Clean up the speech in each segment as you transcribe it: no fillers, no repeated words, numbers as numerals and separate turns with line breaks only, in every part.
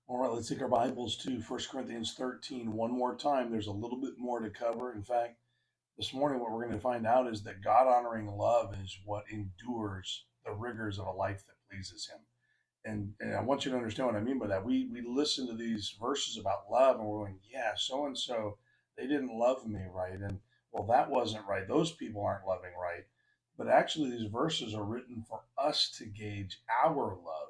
All right, let's take our Bibles to 1 Corinthians 13 one more time. There's a little bit more to cover. In fact, this morning, what we're going to find out is that God honoring love is what endures the rigors of a life that pleases Him. And I want you to understand what I mean by that. We listen to these verses about love and we're going, yeah, so and so, they didn't love me right. And well, that wasn't right. Those people aren't loving right. But actually, these verses are written for us to gauge our love,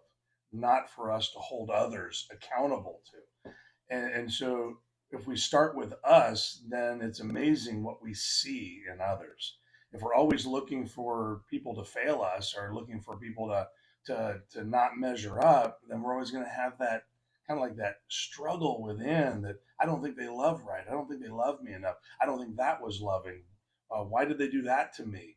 not for us to hold others accountable to. And so if we start with us, then it's amazing what we see in others. If we're always looking for people to fail us or looking for people to not measure up, then we're always going to have that kind of like that struggle within that I don't think they love right. I don't think they love me enough. I don't think that was loving. Why did they do that to me?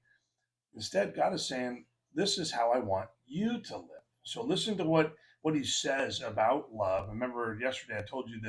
Instead, God is saying, this is how I want you to live. So listen to what he says about love. Remember yesterday I told you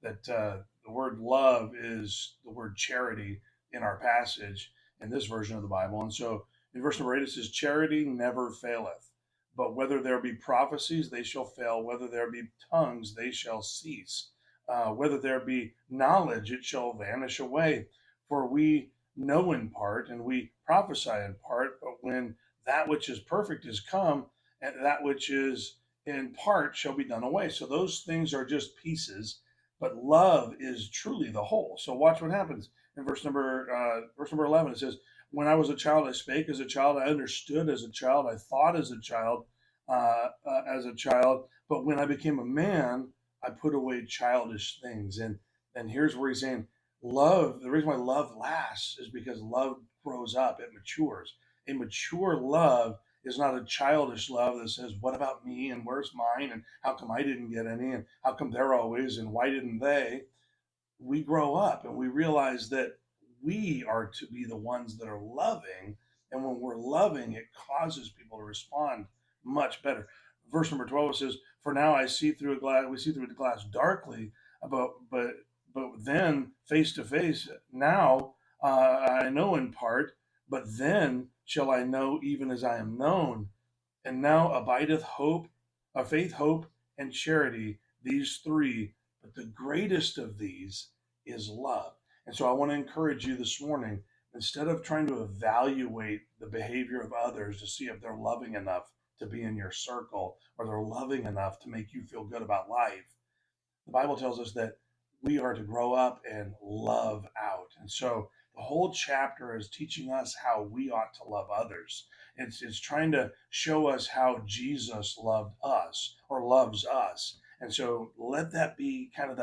that the word love is the word charity in our passage in this version of the Bible. And so in verse number 8 it says, charity never faileth, but whether there be prophecies, they shall fail. Whether there be tongues, they shall cease. Whether there be knowledge, it shall vanish away. For we know in part and we prophesy in part, but when that which is perfect is come, and that which is in part shall be done away. So those things are just pieces, but love is truly the whole. So watch what happens in verse number 11. It says, "When I was a child, I spake as a child, I understood as a child, I thought as a child. But when I became a man, I put away childish things." And here's where he's saying, love. The reason why love lasts is because love grows up, it matures. A mature love is not a childish love that says, what about me and where's mine and how come I didn't get any and how come they're always and why didn't they? We grow up and we realize that we are to be the ones that are loving. And when we're loving, it causes people to respond much better. Verse number 12 says, "For now I see through a glass, we see through the glass darkly, but then face to face. Now I know in part, but then shall I know even as I am known. And now abideth hope, faith, hope, and charity, these three, but the greatest of these is love." And so I want to encourage you this morning, instead of trying to evaluate the behavior of others to see if they're loving enough to be in your circle or they're loving enough to make you feel good about life, the Bible tells us that we are to grow up and love out. And so the whole chapter is teaching us how we ought to love others. It's trying to show us how Jesus loved us or loves us. And so let that be kind of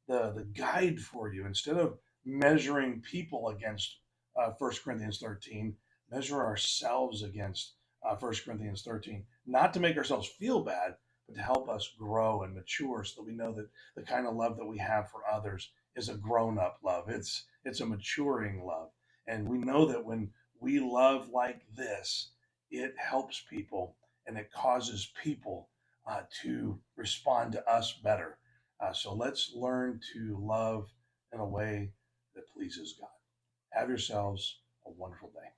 the guide for you. Instead of measuring people against 1 Corinthians 13, measure ourselves against 1 Corinthians 13. Not to make ourselves feel bad, but to help us grow and mature so that we know that the kind of love that we have for others is a grown-up love. It's a maturing love. And we know that when we love like this, it helps people and it causes people to respond to us better. So let's learn to love in a way that pleases God. Have yourselves a wonderful day.